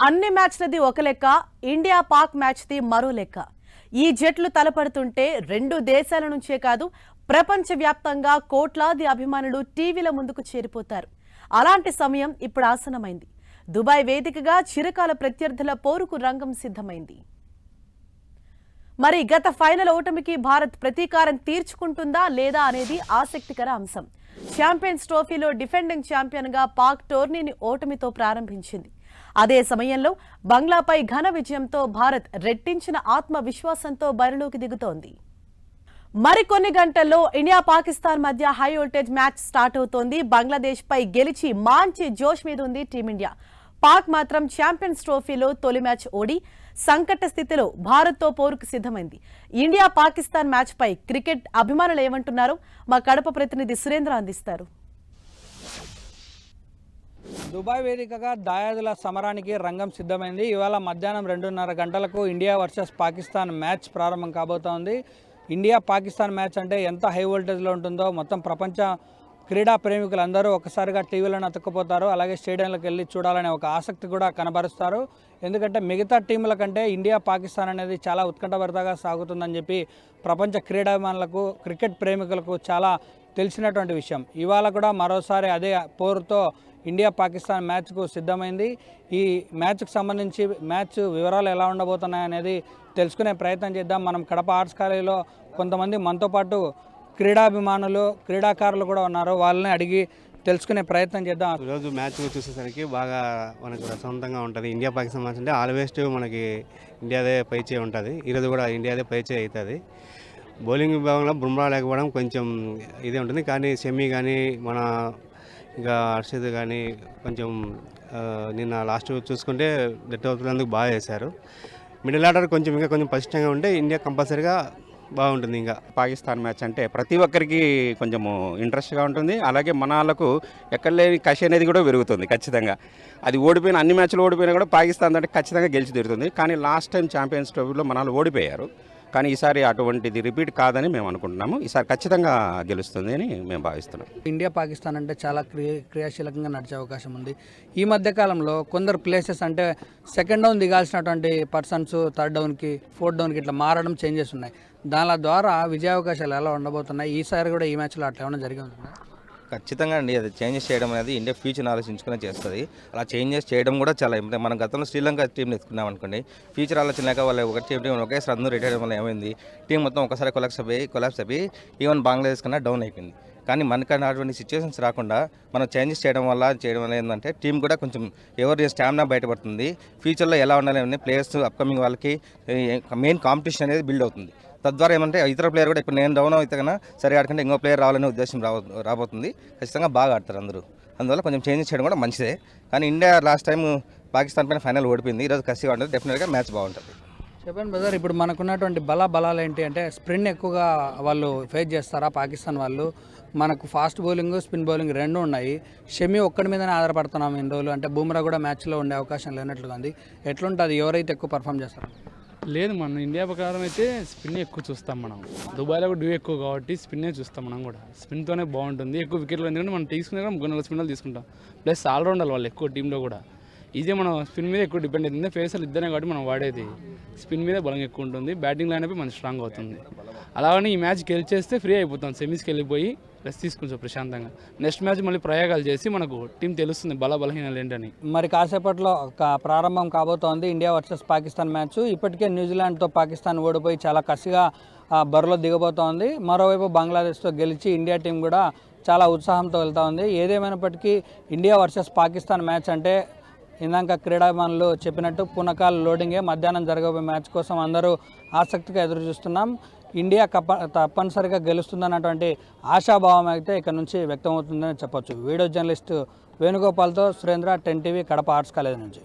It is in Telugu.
అన్ని మ్యాచ్లది ఒక లెక్క, ఇండియా పాక్ మ్యాచ్ది మరో లెక్క. ఈ జట్లు తలపడుతుంటే రెండు దేశాల నుంచే కాదు ప్రపంచవ్యాప్తంగా కోట్లాది అభిమానులు టీవీల ముందుకు చేరిపోతారు. అలాంటి సమయం ఇప్పుడు ఆసన్నమైంది. దుబాయ్ వేదికగా చిరకాల ప్రత్యర్థుల పోరుకు రంగం సిద్ధమైంది. మరి గత ఫైనల్ ఓటమికి భారత్ ప్రతీకారం తీర్చుకుంటుందా లేదా అనేది ఆసక్తికర అంశం. ఛాంపియన్స్ ట్రోఫీలో డిఫెండింగ్ ఛాంపియన్గా పాక్ టోర్నీని ఓటమితో ప్రారంభించింది. అదే సమయంలో బంగ్లాపై ఘన విజయంతో భారత్ రెట్టించిన ఆత్మవిశ్వాసంతో బరిలోకి దిగుతోంది. మరికొన్ని గంటల్లో ఇండియా పాకిస్తాన్ మధ్య హై వోల్టేజ్ మ్యాచ్ స్టార్ట్ అవుతోంది. బంగ్లాదేశ్ పై గెలిచి మంచి జోష్ మీద ఉంది టీమిండియా. పాక్ మాత్రం ఛాంపియన్స్ ట్రోఫీలో తొలి మ్యాచ్ ఓడి సంకట స్థితిలో భారత్తో పోరుకు సిద్ధమైంది. ఇండియా పాకిస్తాన్ మ్యాచ్ పై క్రికెట్ అభిమానులు ఏమంటున్నారో మా కడప ప్రతినిధి సురేంద్ర అందిస్తారు. దుబాయ్ వేదికగా దాయాదుల సమరానికి రంగం సిద్ధమైంది. ఇవాళ మధ్యాహ్నం 2:30 గంటలకు ఇండియా వర్సెస్ పాకిస్తాన్ మ్యాచ్ ప్రారంభం కాబోతోంది. ఇండియా పాకిస్తాన్ మ్యాచ్ అంటే ఎంత హై వోల్టేజ్లో ఉంటుందో మొత్తం ప్రపంచ క్రీడా ప్రేమికులందరూ ఒకసారిగా టీవీలను అతుక్కుపోతారు. అలాగే స్టేడియంలకు వెళ్ళి చూడాలనే ఒక ఆసక్తి కూడా కనబరుస్తారు. ఎందుకంటే మిగతా టీంల కంటే ఇండియా పాకిస్తాన్ అనేది చాలా ఉత్కంఠభరితంగా సాగుతుందని చెప్పి ప్రపంచ క్రీడాభిమానులకు క్రికెట్ ప్రేమికులకు చాలా తెలిసినటువంటి విషయం. ఇవాళ కూడా మరోసారి అదే పోరుతో ఇండియా పాకిస్తాన్ మ్యాచ్కు సిద్ధమైంది. ఈ మ్యాచ్కు సంబంధించి మ్యాచ్ వివరాలు ఎలా ఉండబోతున్నాయి అనేది తెలుసుకునే ప్రయత్నం చేద్దాం. మనం కడప ఆర్ట్స్ కాలేజీలో కొంతమంది మనతో పాటు క్రీడాభిమానులు క్రీడాకారులు కూడా ఉన్నారు. వాళ్ళని అడిగి తెలుసుకునే ప్రయత్నం చేద్దాం. ఈరోజు మ్యాచ్ చూసేసరికి బాగా మనకు రసవంతంగా ఉంటుంది. ఇండియా పాకిస్తాన్ మ్యాచ్ అంటే ఆల్వేస్ మనకి ఇండియాదే పైచే ఉంటుంది. ఈరోజు కూడా ఇండియాదే పైచే అవుతుంది. బౌలింగ్ విభాగంలో బుమ్రా లేకపోవడం కొంచెం ఇదే ఉంటుంది. కానీ సెమీ కానీ మన ఇంకా హర్షిద్ కానీ కొంచెం నిన్న లాస్ట్ చూసుకుంటే డెట్ అవుతున్నందుకు బాగా చేశారు. మిడిల్ ఆర్డర్ కొంచెం ఇంకా కొంచెం పటిష్టంగా ఉంటే ఇండియా కంపల్సరీగా బాగుంటుంది. ఇంకా పాకిస్తాన్ మ్యాచ్ అంటే ప్రతి ఒక్కరికి కొంచెము ఇంట్రెస్ట్గా ఉంటుంది. అలాగే మన వాళ్ళకు ఎక్కడ లేని కషి అనేది కూడా పెరుగుతుంది ఖచ్చితంగా. అది ఓడిపోయిన అన్ని మ్యాచ్లు ఓడిపోయినా కూడా పాకిస్తాన్ అంటే ఖచ్చితంగా గెలిచి తీరుతుంది. కానీ లాస్ట్ టైం ఛాంపియన్స్ ట్రోఫీలో మన వాళ్ళు ఓడిపోయారు. కానీ ఈసారి అటువంటిది రిపీట్ కాదని మేము అనుకుంటున్నాము. ఈసారి ఖచ్చితంగా గెలుస్తుంది అని మేము భావిస్తున్నాం. ఇండియా పాకిస్తాన్ అంటే చాలా క్రియాశీలకంగా నడిచే అవకాశం ఉంది. ఈ మధ్య కాలంలో కొందరు ప్లేసెస్ అంటే సెకండ్ డౌన్ దిగాల్సినటువంటి పర్సన్స్ థర్డ్ డౌన్కి ఫోర్త్ డౌన్కి ఇట్లా మారడం చేంజెస్ ఉన్నాయి. దాని ద్వారా విజయావకాశాలు ఎలా ఉండబోతున్నాయి? ఈసారి కూడా ఈ మ్యాచ్లో అట్లా ఏమైనా జరిగి ఉంటుందా? ఖచ్చితంగా అండి. అది చేంజెస్ చేయడం అనేది ఇండియా ఫ్యూచర్ని ఆలోచించుకునే చేస్తుంది. అలా చేంజెస్ చేయడం కూడా చాలా ఇంపార్టెంట్. మనం గతంలో శ్రీలంక టీం తీసుకున్నాం అనుకోండి, ఫ్యూచర్ ఆలోచన లేక వాళ్ళు ఒక టీం ఒకేసారి అందరూ రిటైర్ అవ్వడం వల్ల ఏమైంది, టీం మొత్తం ఒకసారి కొలాప్స్ అయిపోయి ఈవెన్ బంగ్లాదేశ్ కన్నా డౌన్ అయిపోయింది. కానీ మనకన్నా అటువంటి సిచ్యువేషన్స్ రాకుండా మనం చేంజెస్ చేయడం వల్ల ఏంటంటే టీం కూడా కొంచెం ఎవరి స్టామినా బయటపడుతుంది. ఫ్యూచర్లో ఎలా ఉండాలని ప్లేయర్స్ అప్కమింగ్ వాళ్ళకి మెయిన్ కాంపిటీషన్ అనేది బిల్డ్ అవుతుంది. తద్వారా ఏమంటే ఇతర ప్లేయర్ కూడా ఇప్పుడు నేను డౌన్ అయితే కన్నా సరే ఆడకంటే ఇంకో ప్లేయర్ రావాలనే ఉద్దేశం రాబోతుంది. ఖచ్చితంగా బాగా ఆడతారు అందరూ. అందువల్ల కొంచెం చేంజెస్ చేయడం కూడా మంచిదే. కానీ ఇండియా లాస్ట్ టైం పాకిస్తాన్ పైన ఫైనల్ ఓడిపోయింది. ఈరోజు కసిగా ఉంటుంది. డెఫినెట్గా మ్యాచ్ బాగుంటుంది. చెప్పండి బ్రదర్, ఇప్పుడు మనకున్నటువంటి బలాలు ఏంటి అంటే స్పిన్ ఎక్కువగా వాళ్ళు ఫేస్ చేస్తారా పాకిస్తాన్ వాళ్ళు? మనకు ఫాస్ట్ బౌలింగ్ స్పిన్ బౌలింగ్ రెండు ఉన్నాయి. షమి ఒక్కడి మీదనే ఆధారపడుతున్నాం ఇన్ని రోజులు. అంటే బుమ్రా కూడా మ్యాచ్లో ఉండే అవకాశం లేనట్లుగా ఉంది. ఎట్లుంటుంది? ఎవరైతే ఎక్కువ పర్ఫామ్ చేస్తారు? లేదు, మన ఇండియా ప్రకారం అయితే స్పిన్ ఎక్కువ చూస్తాం. మనం దుబాయ్లో కూడా డ్యూ ఎక్కువ కాబట్టి స్పిన్నే చూస్తాం. మనం కూడా స్పిన్తోనే బాగుంటుంది. ఎక్కువ వికెట్లు ఎందుకంటే మనం తీసుకునే కూడా స్పిన్లు తీసుకుంటాం. ప్లస్ ఆల్రౌండర్ వాళ్ళు ఎక్కువ టీంలో కూడా ఇదే మనం స్పిన్ మీద ఎక్కువ డిపెండ్ అవుతుంది. ఫేసర్లు ఇద్దరే కాబట్టి మనం వాడేది స్పిన్ మీద బలం ఎక్కువ ఉంటుంది. బ్యాటింగ్ లైన్ అయిపోయి మనకి స్ట్రాంగ్ అవుతుంది. అలాగని ఈ మ్యాచ్ గెలిచేస్తే ఫ్రీ అయిపోతాం. సెమీస్కి వెళ్ళిపోయి రెస్ట్ తీసుకుంటాం ప్రశాంతంగా. నెక్స్ట్ మ్యాచ్ మళ్ళీ ప్రయోగాలు చేసి మనకు టీం తెలుస్తుంది బలహీనాలు ఏంటని. మరి కాసేపట్లో ప్రారంభం కాబోతోంది ఇండియా వర్సెస్ పాకిస్తాన్ మ్యాచ్. ఇప్పటికే న్యూజిలాండ్తో పాకిస్తాన్ ఓడిపోయి చాలా కసిగా బరిలో దిగబోతోంది. మరోవైపు బంగ్లాదేశ్తో గెలిచి ఇండియా టీం కూడా చాలా ఉత్సాహంతో వెళ్తూ ఉంది. ఏదేమైనప్పటికీ ఇండియా వర్సెస్ పాకిస్తాన్ మ్యాచ్ అంటే ఇందాక క్రీడాభిమానులు చెప్పినట్టు పునకాల లోడింగే. మధ్యాహ్నం జరగబోయే మ్యాచ్ కోసం అందరూ ఆసక్తిగా ఎదురు చూస్తున్నాం. ఇండియా తప్పనిసరిగా గెలుస్తుందన్నటువంటి ఆశాభావం అయితే ఇక్కడ నుంచి వ్యక్తమవుతుందని చెప్పొచ్చు. వీడియో జర్నలిస్ట్ వేణుగోపాల్తో Surendra, 10 TV, Kadapa arts college నుంచి.